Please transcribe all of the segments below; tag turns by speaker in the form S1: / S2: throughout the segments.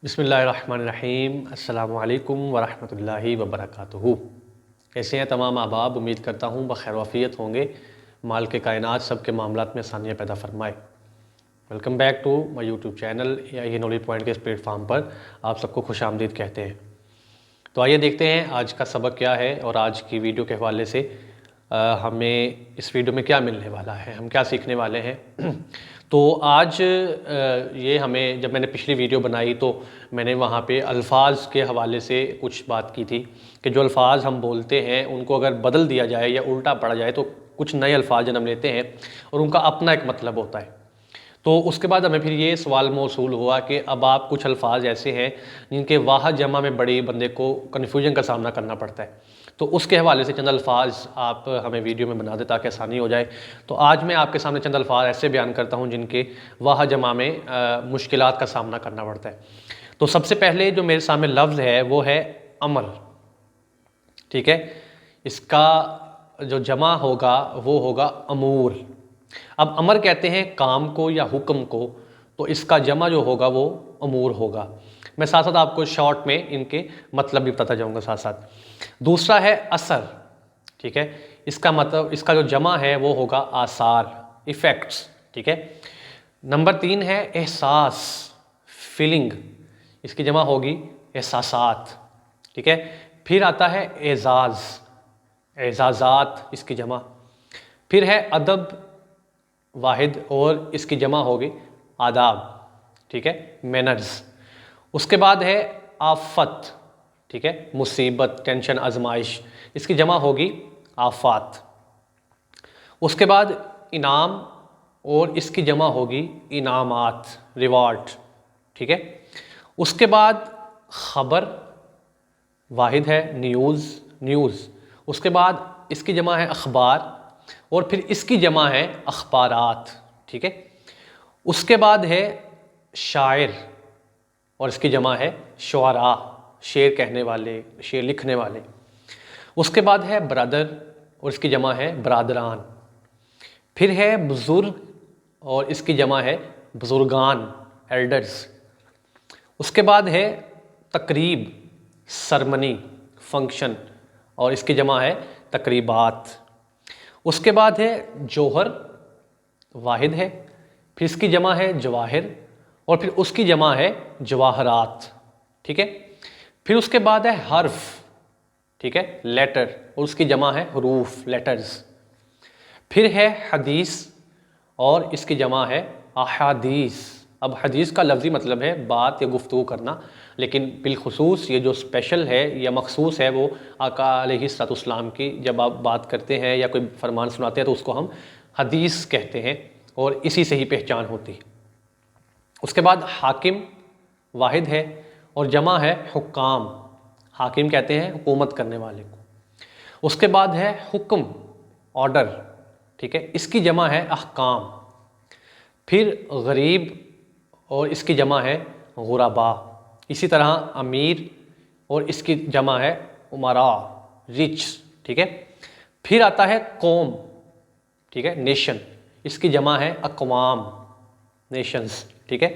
S1: बिस्मिल्लाहिर्रहमानिर्रहीम अस्सलामु अलैकुम वरहमतुल्लाहि वबरकातुहू। कैसे हैं तमाम अहबाब। उम्मीद करता हूँ बखैर वाफ़ियत होंगे। माल के कायनात सब के मामलात में आसानियाँ पैदा फरमाए। Welcome back to my YouTube channel या ये नॉलेज पॉइंट के इस प्लेटफॉर्म पर आप सबको खुशामदीद कहते हैं। तो आइए देखते हैं आज का सबक क्या है और आज की वीडियो के हवाले से हमें इस वीडियो में क्या मिलने वाला है, हम क्या सीखने वाले हैं। तो आज ये हमें, जब मैंने पिछली वीडियो बनाई तो मैंने वहाँ पे अल्फाज के हवाले से कुछ बात की थी कि जो अल्फाज हम बोलते हैं उनको अगर बदल दिया जाए या उल्टा पड़ा जाए तो कुछ नए अल्फाज जन्म लेते हैं और उनका अपना एक मतलब होता है। तो उसके बाद हमें फिर ये सवाल मौसूल हुआ कि अब आप कुछ अल्फाज ऐसे हैं जिनके वाह जमा में बड़ी बंदे को कन्फ्यूजन का सामना करना पड़ता है। तो उसके हवाले से चंद अल्फाज आप हमें वीडियो में बना दें ताकि आसानी हो जाए। तो आज मैं आपके सामने चंद अल्फाज ऐसे बयान करता हूँ जिनके वाह जमा में मुश्किलात का सामना करना पड़ता है। तो सबसे पहले जो मेरे सामने लफ्ज़ है वो है अमर। ठीक है, इसका जो जमा होगा वो होगा अमूर। अब अमर कहते हैं काम को या हुक्म को, तो इसका जमा जो होगा वो अमूर होगा। मैं साथ साथ आपको शॉर्ट में इनके मतलब भी बताता जाऊंगा साथ साथ। दूसरा है असर। ठीक है, इसका मतलब, इसका जो जमा है वो होगा आसार, इफ़ेक्ट्स। ठीक है। नंबर 3 है एहसास, फीलिंग। इसकी जमा होगी एहसासात। ठीक है। फिर आता है एजाज़, एजाज़ात इसकी जमा। फिर है अदब वाहिद और इसकी जमा होगी आदाब। ठीक है, मैनर्स। उसके बाद है आफत। ठीक है, मुसीबत, टेंशन, आजमाइश। इसकी जमा होगी आफात। उसके बाद इनाम और इसकी जमा होगी इनामात, रिवार्ड। ठीक है। उसके बाद खबर वाहिद है न्यूज़, न्यूज़। उसके बाद इसकी जमा है अखबार और फिर इसकी जमा है अखबारात। ठीक है। उसके बाद है शायर और इसकी जमा है शुआरा, शेर कहने वाले, शेर लिखने वाले। उसके बाद है ब्रदर और इसकी जमा है बरादरान। फिर है बुजुर्ग और इसकी जमा है बुजुर्गान, एल्डर्स। उसके बाद है तकरीब, सरमनी, फंक्शन और इसकी जमा है तकरीबात। उसके बाद है जौहर, वाहिद है। फिर इसकी जमा है जवाहिर और फिर उसकी जमा है जवाहरात। ठीक है। फिर उसके बाद है हर्फ। ठीक है, लेटर और उसकी जमा है हरूफ, लेटर्स। फिर है हदीस और इसकी जमा है अहादीस। अब हदीस का लफ्ज़ी मतलब है बात या गुफ्तगू करना, लेकिन बिलखुसूस ये जो स्पेशल है या मखसूस है वो आका अलैहिस्सलाम की, जब आप बात करते हैं या कोई फरमान सुनाते हैं तो उसको हम हदीस कहते हैं और इसी से ही पहचान होती है। उसके बाद हाकिम वाहिद है और जमा है हुक्काम। हाकिम कहते हैं हुकूमत करने वाले को। उसके बाद है हुक्म, ऑर्डर। ठीक है, इसकी जमा है अहकाम। फिर गरीब और इसकी जमा है गुरबा। इसी तरह अमीर और इसकी जमा है उमरा, रिच। ठीक है। फिर आता है कौम। ठीक है, नेशन। इसकी जमा है अकवाम, नेशंस। ठीक है।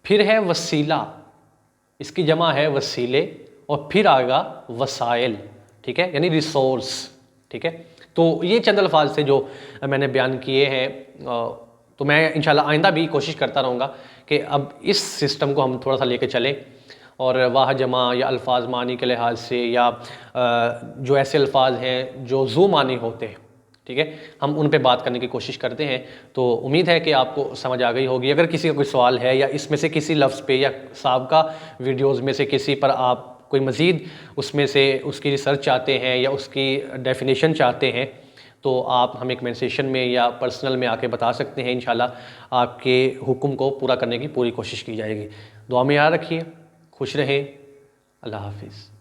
S1: फिर है वसीला, इसकी जमा है वसीले और फिर आएगा वसाइल। ठीक है, यानी रिसोर्स। ठीक है। तो ये चंद अल्फाज से जो मैंने बयान किए हैं, तो मैं इंशाल्लाह आइंदा भी कोशिश करता रहूँगा कि अब इस सिस्टम को हम थोड़ा सा लेके चलें और वाह जमा या अल्फाज मानी के लिहाज से या जो ऐसे अल्फाज हैं जो ज़ू मानी होते हैं, ठीक है, हम उन पे बात करने की कोशिश करते हैं। तो उम्मीद है कि आपको समझ आ गई होगी। अगर किसी का कोई सवाल है या इसमें से किसी लफ्ज़ पे या साबका वीडियोज़ में से किसी पर आप कोई मज़ीद उसमें से उसकी रिसर्च चाहते हैं या उसकी डेफिनेशन चाहते हैं तो आप हमें कमेंट सेशन में या पर्सनल में आके बता सकते हैं। इंशाल्लाह आपके हुक्म को पूरा करने की पूरी कोशिश की जाएगी। दुआ में याद रखिए, खुश रहें। अल्लाह हाफिज़।